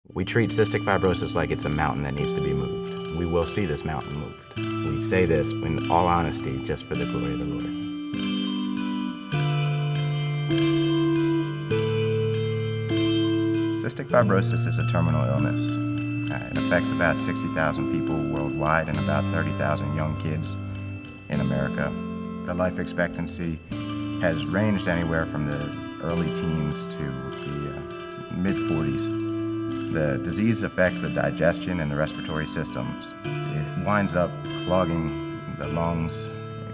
We treat cystic fibrosis like it's a mountain that needs to be moved. We will see this mountain moved. We say this in all honesty, just for the glory of the Lord. Cystic fibrosis is a terminal illness. It affects about 60,000 people worldwide and about 30,000 young kids in America. The life expectancy has ranged anywhere from the early teens to the mid-40s. The disease affects the digestion and the respiratory systems. It winds up clogging the lungs,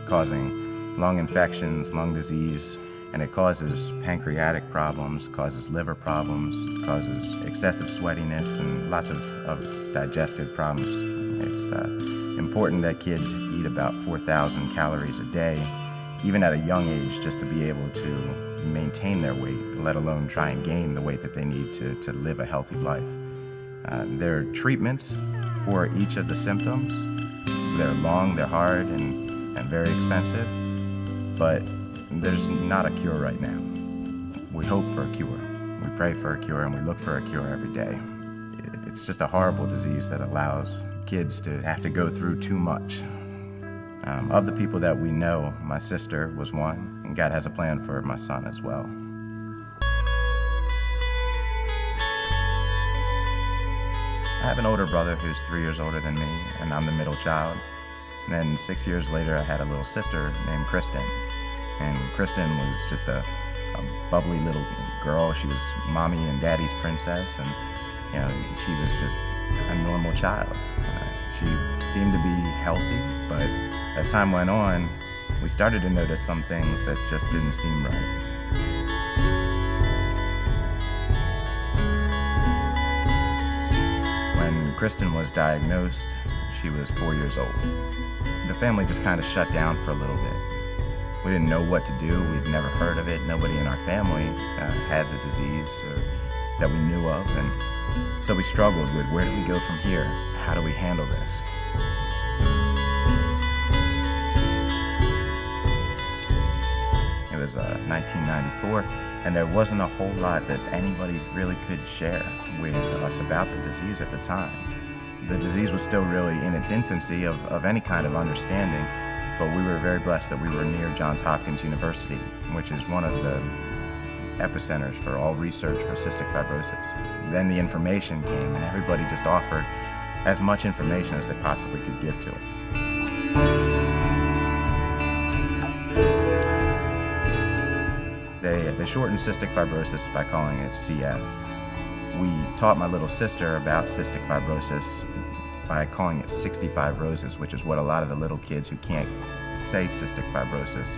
causing lung infections, lung disease, and it causes pancreatic problems, causes liver problems, causes excessive sweatiness, and lots of digestive problems. It's important that kids eat about 4,000 calories a day, even at a young age, just to be able to maintain their weight, let alone try and gain the weight that they need to live a healthy life. There are treatments for each of the symptoms. They're long, they're hard, and very expensive, but there's not a cure right now. We hope for a cure. We pray for a cure, and we look for a cure every day. It's just a horrible disease that allows kids to have to go through too much. Of the people that we know, my sister was one, and God has a plan for my son as well. I have an older brother who's 3 years older than me, and I'm the middle child. And then 6 years later, I had a little sister named Kristen. And Kristen was just a bubbly little girl. She was mommy and daddy's princess, and she was just a normal child. She seemed to be healthy, but as time went on, we started to notice some things that just didn't seem right. When Kristen was diagnosed, she was 4 years old. The family just kind of shut down for a little bit. We didn't know what to do. We'd never heard of it. Nobody in our family had the disease that we knew of, and so we struggled with, where do we go from here? How do we handle this? It was 1994, and there wasn't a whole lot that anybody really could share with us about the disease at the time. The disease was still really in its infancy of any kind of understanding, but we were very blessed that we were near Hopkins University, which is one of the epicenters for all research for cystic fibrosis. Then the information came, and everybody just offered as much information as they possibly could give to us. They shortened cystic fibrosis by calling it CF. We taught my little sister about cystic fibrosis by calling it 65 roses, which is what a lot of the little kids who can't say cystic fibrosis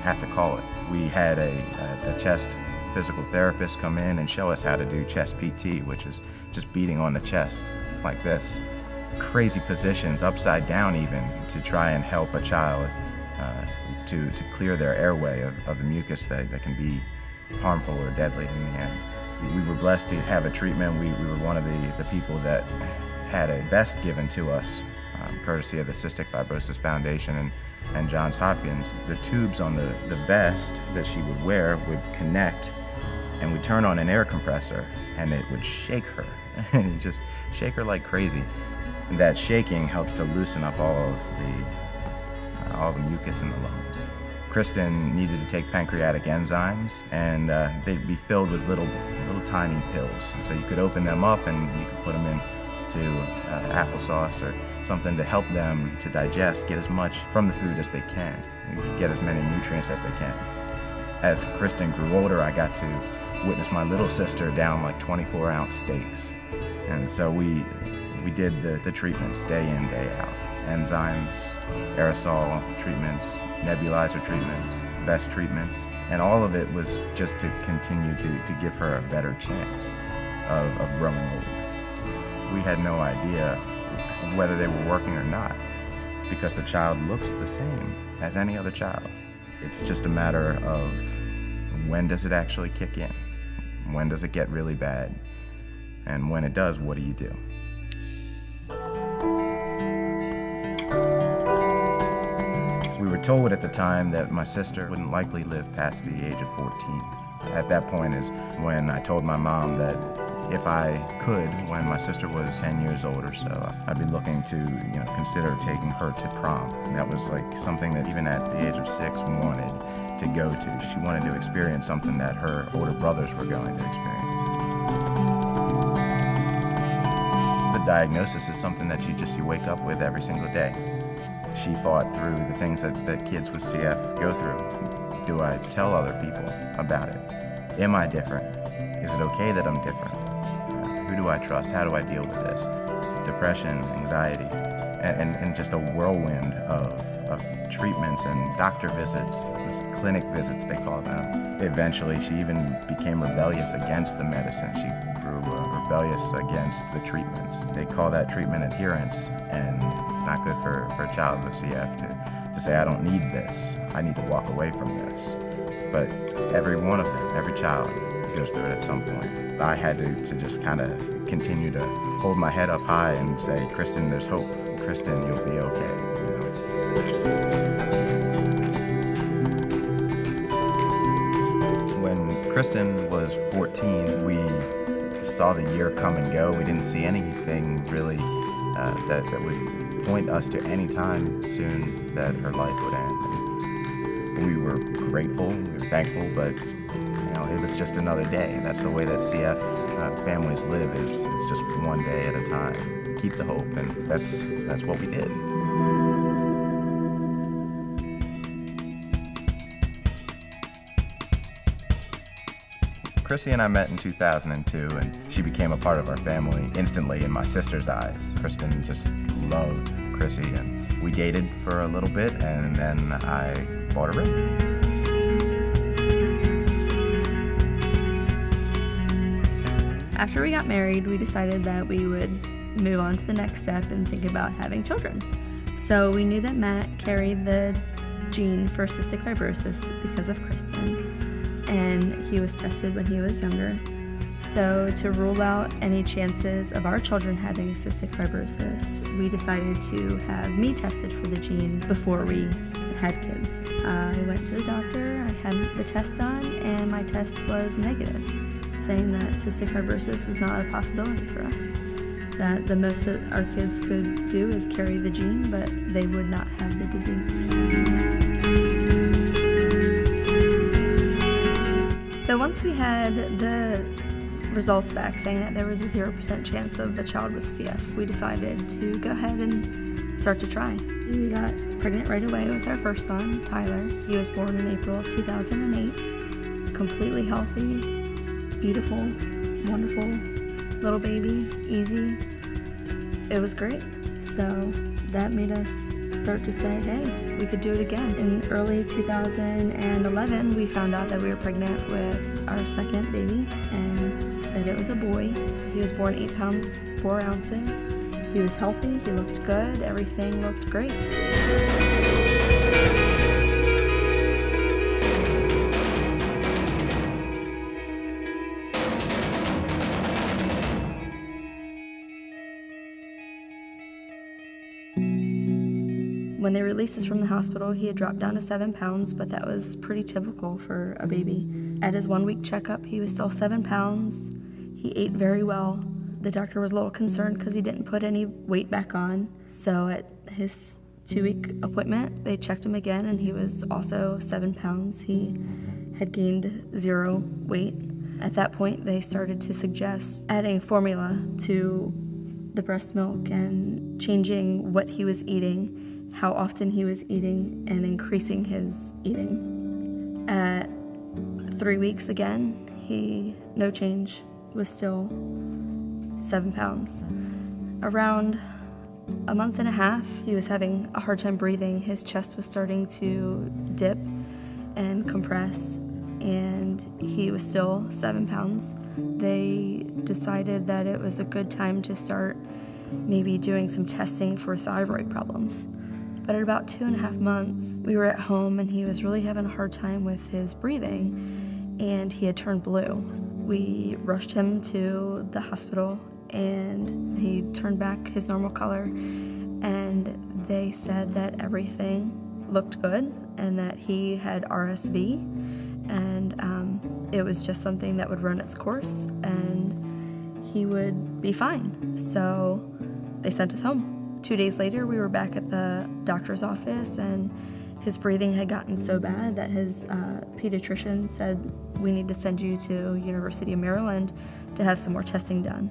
have to call it. We had a chest physical therapist come in and show us how to do chest PT, which is just beating on the chest like this. Crazy positions, upside down even, to try and help a child to clear their airway of the mucus that can be harmful or deadly in the end. We were blessed to have a treatment. We were one of the people that had a vest given to us, courtesy of the Cystic Fibrosis Foundation and Johns Hopkins. The tubes on the vest that she would wear would connect, and we'd turn on an air compressor, and it would shake her, and just shake her like crazy. And that shaking helps to loosen up all the mucus in the lungs. Kristen needed to take pancreatic enzymes, and they'd be filled with little tiny pills. So you could open them up and you could put them into applesauce or something to help them to digest, get as much from the food as they can, get as many nutrients as they can. As Kristen grew older, I got to witness my little sister down like 24-ounce steaks. And so we did the treatments day in, day out. Enzymes, aerosol treatments, nebulizer treatments, vest treatments, and all of it was just to continue to give her a better chance of growing old. We had no idea whether they were working or not, because the child looks the same as any other child. It's just a matter of, when does it actually kick in? When does it get really bad? And when it does, what do you do? We were told at the time that my sister wouldn't likely live past the age of 14. At that point is when I told my mom that If I could, when my sister was 10 years old or so, I'd be looking to, consider taking her to prom. And that was like something that even at the age of 6 wanted to go to. She wanted to experience something that her older brothers were going to experience. The diagnosis is something that you wake up with every single day. She fought through the things that kids with CF go through. Do I tell other people about it? Am I different? Is it okay that I'm different? Who do I trust? How do I deal with this? Depression, anxiety, and just a whirlwind of treatments and doctor visits, clinic visits they call them. Eventually she even became rebellious against the medicine. She grew rebellious against the treatments. They call that treatment adherence, and it's not good for a child with CF to say, I don't need this, I need to walk away from this. But every one of them, every child goes through it at some point. I had to just kind of continue to hold my head up high and say, Kristen, there's hope. Kristen, you'll be okay. When Kristen was 14, we saw the year come and go. We didn't see anything really that would point us to any time soon that her life would end. And we were grateful, we were thankful, but it was just another day. That's the way that CF families live, is it's just one day at a time. Keep the hope, and that's what we did. Krissy and I met in 2002, and she became a part of our family instantly in my sister's eyes. Kristen just loved Krissy, and we dated for a little bit, and then I bought her in. After we got married, we decided that we would move on to the next step and think about having children. So we knew that Matt carried the gene for cystic fibrosis because of Kristen, and he was tested when he was younger. So to rule out any chances of our children having cystic fibrosis, we decided to have me tested for the gene before we had kids. I went to the doctor, I had the test done, and my test was negative, saying that cystic fibrosis was not a possibility for us. That the most that our kids could do is carry the gene, but they would not have the disease. So once we had the results back saying that there was a 0% chance of a child with CF, we decided to go ahead and start to try. We got pregnant right away with our first son, Tyler. He was born in April of 2008, completely healthy, beautiful, wonderful little baby, easy. It was great. So that made us start to say, hey, we could do it again. In early 2011, we found out that we were pregnant with our second baby and that it was a boy. He was born 8 pounds, 4 ounces. He was healthy, he looked good, everything looked great. When they released us from the hospital, he had dropped down to 7 pounds, but that was pretty typical for a baby. At his 1-week checkup, he was still 7 pounds. He ate very well. The doctor was a little concerned because he didn't put any weight back on. So at his 2-week appointment, they checked him again, and he was also 7 pounds. He had gained 0 weight. At that point, they started to suggest adding formula to the breast milk and changing what he was eating, how often he was eating, and increasing his eating. At 3 weeks again, no change, was still 7 pounds. Around a month and a half, he was having a hard time breathing. His chest was starting to dip and compress, and he was still 7 pounds. They decided that it was a good time to start maybe doing some testing for thyroid problems. But at about 2.5 months, we were at home and he was really having a hard time with his breathing, and he had turned blue. We rushed him to the hospital and he turned back his normal color, and they said that everything looked good and that he had RSV, and it was just something that would run its course, and he would be fine. So they sent us home. 2 days later, we were back at the doctor's office, and his breathing had gotten so bad that his pediatrician said, we need to send you to University of Maryland to have some more testing done.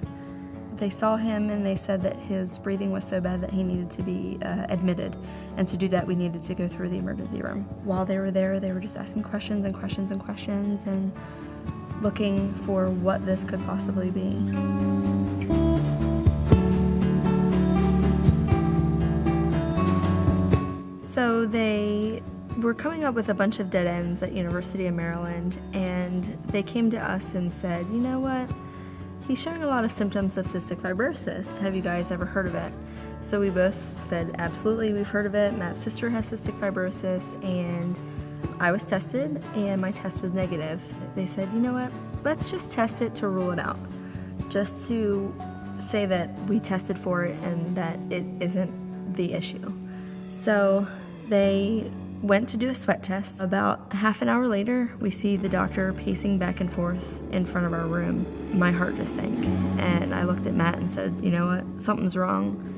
They saw him and they said that his breathing was so bad that he needed to be admitted. And to do that, we needed to go through the emergency room. While they were there, they were just asking questions and questions and questions and looking for what this could possibly be. So they were coming up with a bunch of dead ends at University of Maryland, and they came to us and said, you know what? He's showing a lot of symptoms of cystic fibrosis. Have you guys ever heard of it? So we both said, absolutely, we've heard of it. Matt's sister has cystic fibrosis, and I was tested, and my test was negative. They said, you know what? Let's just test it to rule it out, just to say that we tested for it and that it isn't the issue. So they went to do a sweat test. About half an hour later, we see the doctor pacing back and forth in front of our room. My heart just sank, and I looked at Matt and said, you know what, something's wrong.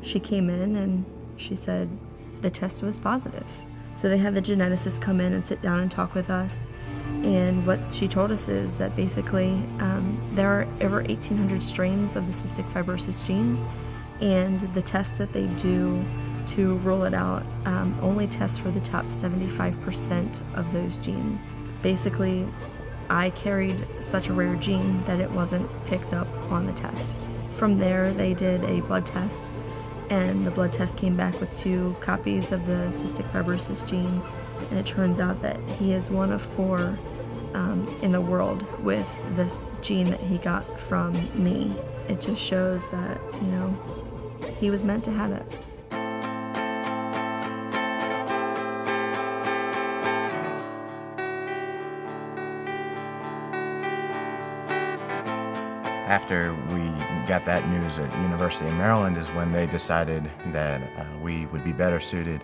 She came in and she said the test was positive. So they had the geneticist come in and sit down and talk with us. And what she told us is that basically there are over 1,800 strains of the cystic fibrosis gene, and the tests that they do to rule it out only test for the top 75% of those genes. Basically, I carried such a rare gene that it wasn't picked up on the test. From there, they did a blood test, and the blood test came back with 2 copies of the cystic fibrosis gene, and it turns out that he is one of 4 in the world with this gene that he got from me. It just shows that, you know, he was meant to have it. After we got that news at University of Maryland is when they decided that we would be better suited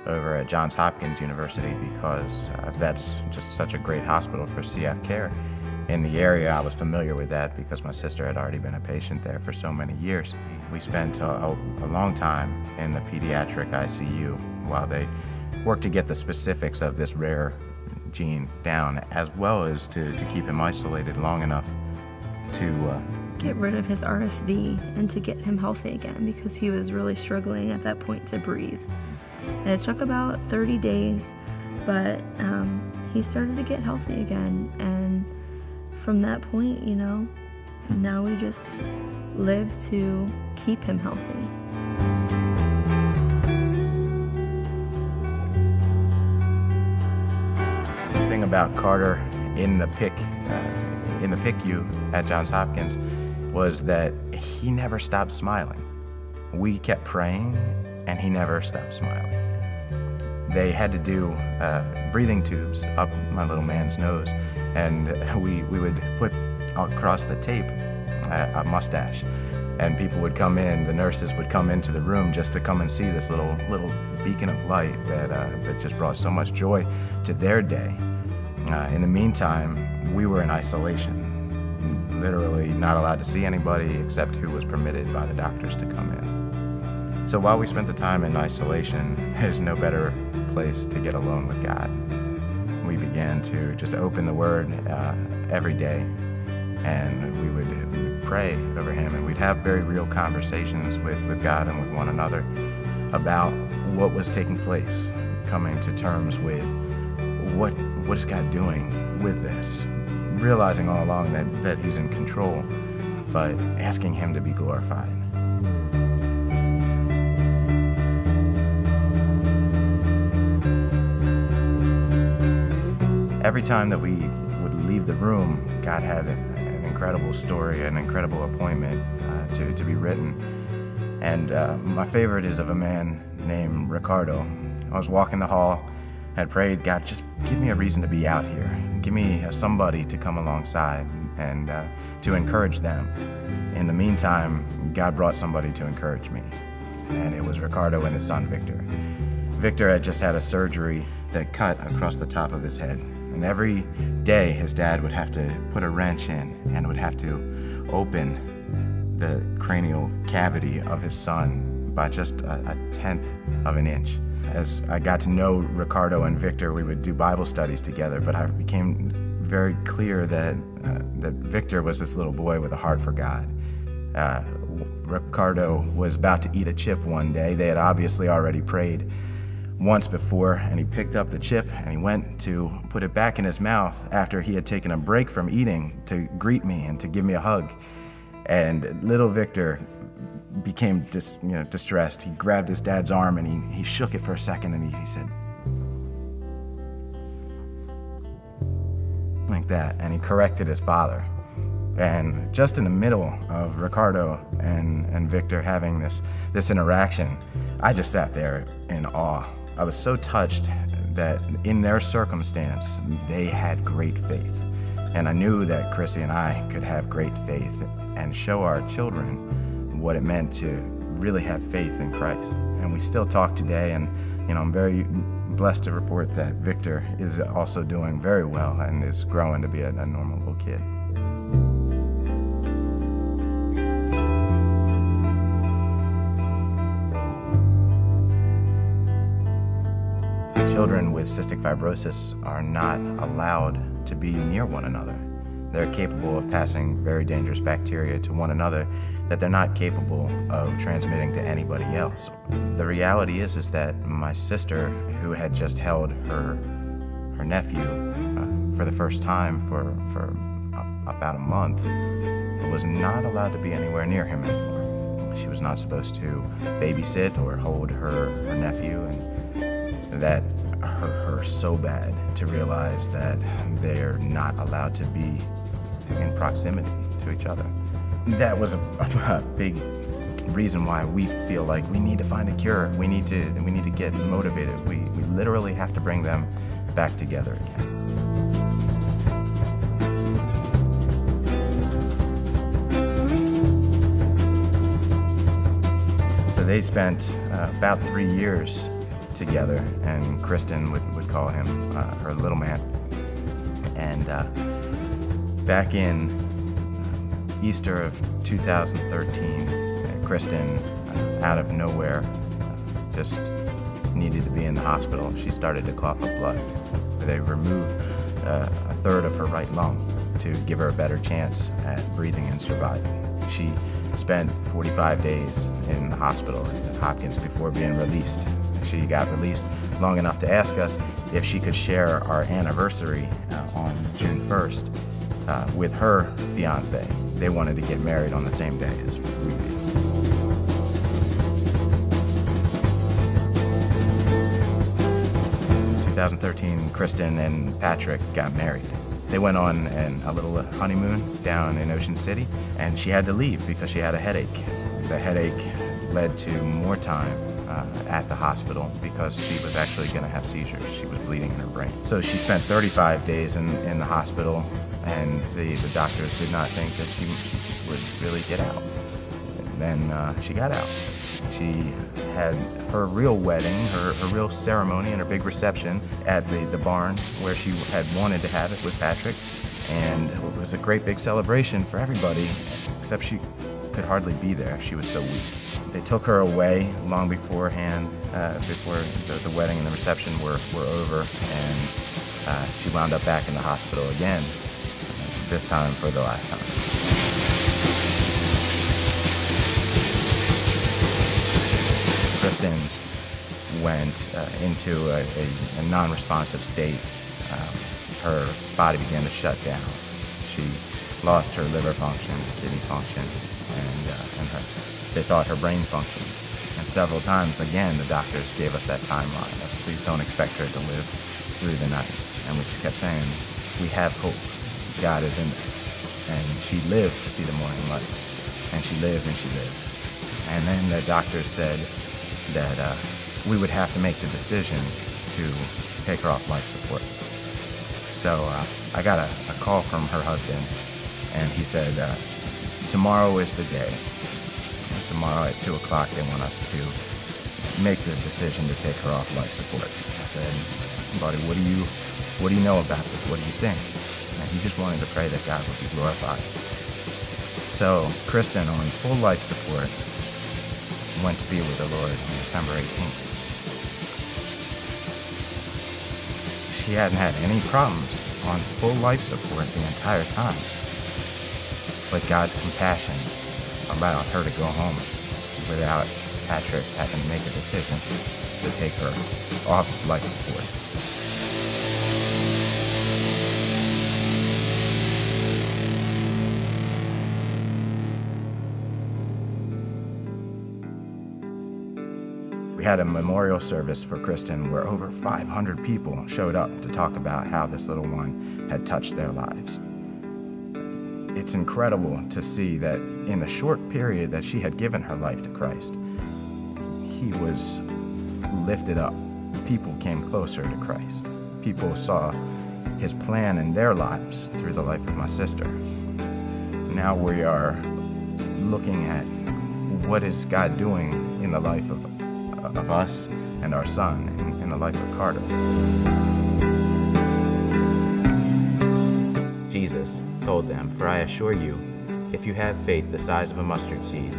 over at Johns Hopkins University because that's just such a great hospital for CF care. In the area, I was familiar with that because my sister had already been a patient there for so many years. We spent a long time in the pediatric ICU while they worked to get the specifics of this rare gene down, as well as to keep him isolated long enough to get rid of his RSV and to get him healthy again, because he was really struggling at that point to breathe. And it took about 30 days, but he started to get healthy again. And from that point, you know, now we just live to keep him healthy. The thing about Carter in the PICU at Johns Hopkins was that he never stopped smiling. We kept praying, and he never stopped smiling. They had to do breathing tubes up my little man's nose, and we would put across the tape a mustache, and people would come in, the nurses would come into the room just to come and see this little beacon of light that just brought so much joy to their day. In the meantime, we were in isolation, literally not allowed to see anybody except who was permitted by the doctors to come in. So while we spent the time in isolation, there's no better place to get alone with God. We began to just open the Word every day, and we would pray over Him, and we'd have very real conversations with God and with one another about what was taking place, coming to terms with what is God doing with this, realizing all along that He's in control, but asking Him to be glorified. Every time that we would leave the room, God had an incredible story, an incredible appointment to be written. And my favorite is of a man named Ricardo. I was walking the hall, had prayed, God, just give me a reason to be out here. Give me somebody to come alongside and to encourage them. In the meantime, God brought somebody to encourage me, and it was Ricardo and his son, Victor. Victor had just had a surgery that cut across the top of his head. And every day his dad would have to put a wrench in and would have to open the cranial cavity of his son by just a tenth of an inch. As I got to know Ricardo and Victor, we would do Bible studies together, but I became very clear that Victor was this little boy with a heart for God. Ricardo was about to eat a chip one day. They had obviously already prayed once before, and he picked up the chip and he went to put it back in his mouth after he had taken a break from eating to greet me and to give me a hug. And little Victor became distressed. He grabbed his dad's arm and he shook it for a second, and he said, like that, and he corrected his father. And just in the middle of Ricardo and Victor having this interaction, I just sat there in awe. I was so touched that in their circumstance, they had great faith. And I knew that Krissy and I could have great faith and show our children what it meant to really have faith in Christ. And we still talk today, and I'm very blessed to report that Victor is also doing very well and is growing to be a normal little kid. Children with cystic fibrosis are not allowed to be near one another. They're capable of passing very dangerous bacteria to one another that they're not capable of transmitting to anybody else. The reality is that my sister, who had just held her nephew for the first time for about a month, was not allowed to be anywhere near him anymore. She was not supposed to babysit or hold her nephew, and that hurt her so bad to realize that they're not allowed to be in proximity to each other. That was a big reason why we feel like we need to find a cure. We need to get motivated. We literally have to bring them back together again. So they spent about 3 years together, and Kristen would call him her little man. And back in Easter of 2013, Kristen, out of nowhere, just needed to be in the hospital. She started to cough up blood. They removed a third of her right lung to give her a better chance at breathing and surviving. She spent 45 days in the hospital at Hopkins before being released. She got released long enough to ask us if she could share our anniversary on June 1st with her fiance. They wanted to get married on the same day as we did. In 2013, Kristen and Patrick got married. They went on a little honeymoon down in Ocean City, and she had to leave because she had a headache. The headache led to more time at the hospital because she was actually going to have seizures. She was bleeding in her brain. So she spent 35 days in the hospital, and the doctors did not think that she would really get out. And then she got out. She had her real wedding, her real ceremony, and her big reception at the barn where she had wanted to have it with Patrick. And it was a great big celebration for everybody, except she could hardly be there. She was so weak. They took her away long beforehand, before the wedding and the reception were over, and she wound up back in the hospital again, this time for the last time. Kristen went into a non-responsive state. Her body began to shut down. She lost her liver function, kidney function, and they thought her brain function. And several times, again, the doctors gave us that timeline of please don't expect her to live through the night. And we just kept saying, we have hope. God is in this. And she lived to see the morning light. And she lived and she lived. And then the doctors said that we would have to make the decision to take her off life support. So I got a call from her husband, and he said, tomorrow is the day. Tomorrow at 2 o'clock they want us to make the decision to take her off life support. I said, buddy, what do you know about this? What do you think? And he just wanted to pray that God would be glorified. So Kristen, on full life support, went to be with the Lord on December 18th. She hadn't had any problems on full life support the entire time. But God's compassion allowed her to go home without Patrick having to make a decision to take her off life support. We had a memorial service for Kristen where over 500 people showed up to talk about how this little one had touched their lives. It's incredible to see that in the short period that she had given her life to Christ, he was lifted up. People came closer to Christ. People saw his plan in their lives through the life of my sister. Now we are looking at what is God doing in the life of us and our son, in the life of Carter. Jesus told them, "For I assure you, if you have faith the size of a mustard seed,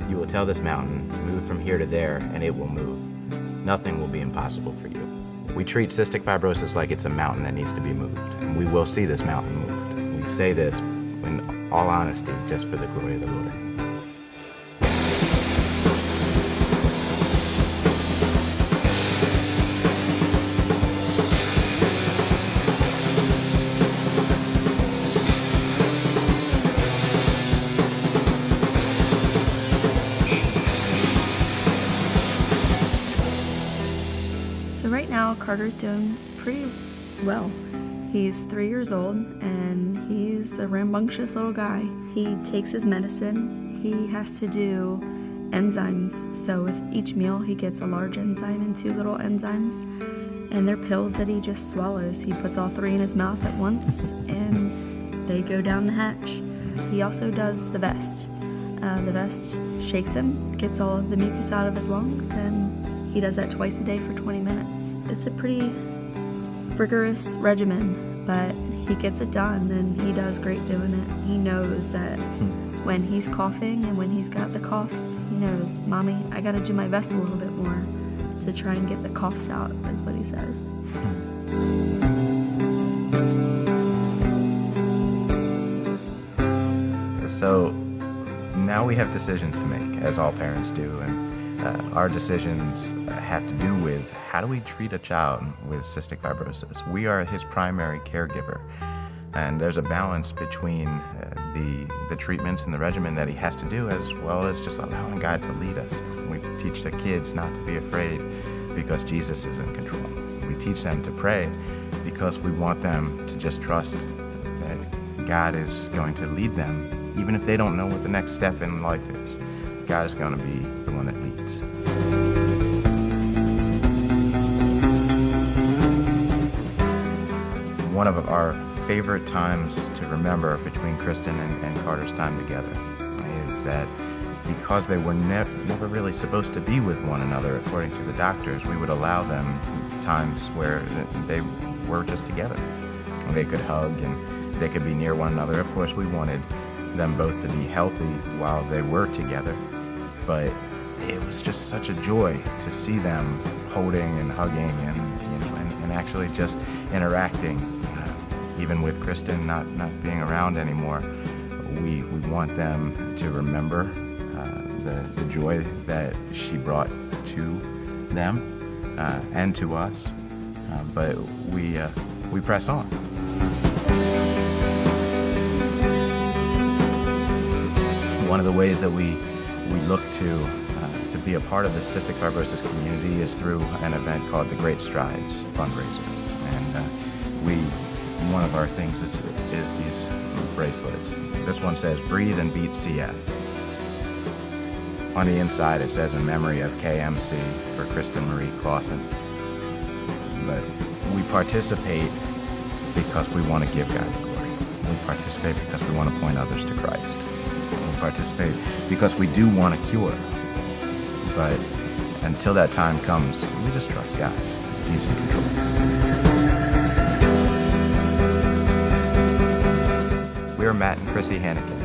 you will tell this mountain, move from here to there, and it will move. Nothing will be impossible for you." We treat cystic fibrosis like it's a mountain that needs to be moved, and we will see this mountain moved. We say this in all honesty, just for the glory of the Lord. Right now, Carter's doing pretty well. He's 3 years old and he's a rambunctious little guy. He takes his medicine. He has to do enzymes. So with each meal, he gets a large enzyme and 2 little enzymes. And they're pills that he just swallows. He puts all 3 in his mouth at once and they go down the hatch. He also does the vest. The vest shakes him, gets all of the mucus out of his lungs, and he does that twice a day for 20 minutes. It's a pretty rigorous regimen, but he gets it done and he does great doing it. He knows that when he's coughing and when he's got the coughs, he knows, "Mommy, I gotta do my best a little bit more to try and get the coughs out," is what he says. So now we have decisions to make, as all parents do, and our decisions have to do with how do we treat a child with cystic fibrosis. We are his primary caregiver, and there's a balance between the treatments and the regimen that he has to do, as well as just allowing God to lead us. We teach the kids not to be afraid because Jesus is in control. We teach them to pray because we want them to just trust that God is going to lead them, even if they don't know what the next step in life is. God is going to be the one that leads. One of our favorite times to remember between Kristen and Carter's time together is that because they were never really supposed to be with one another, according to the doctors, we would allow them times where they were just together. They could hug and they could be near one another. Of course, we wanted them both to be healthy while they were together, but it was just such a joy to see them holding and hugging and actually just interacting. Even with Kristen not being around anymore, we want them to remember the joy that she brought to them and to us, but we press on. One of the ways that we look to be a part of the cystic fibrosis community is through an event called the Great Strides fundraiser. And one of our things is these bracelets. This one says, "Breathe and Beat CF." On the inside it says, "In memory of KMC for Kristen Marie Clausen." But we participate because we want to give God the glory. We participate because we want to point others to Christ. We participate because we do want a cure. But until that time comes, we just trust God. He's in control. We are Matt and Krissy Hanneken.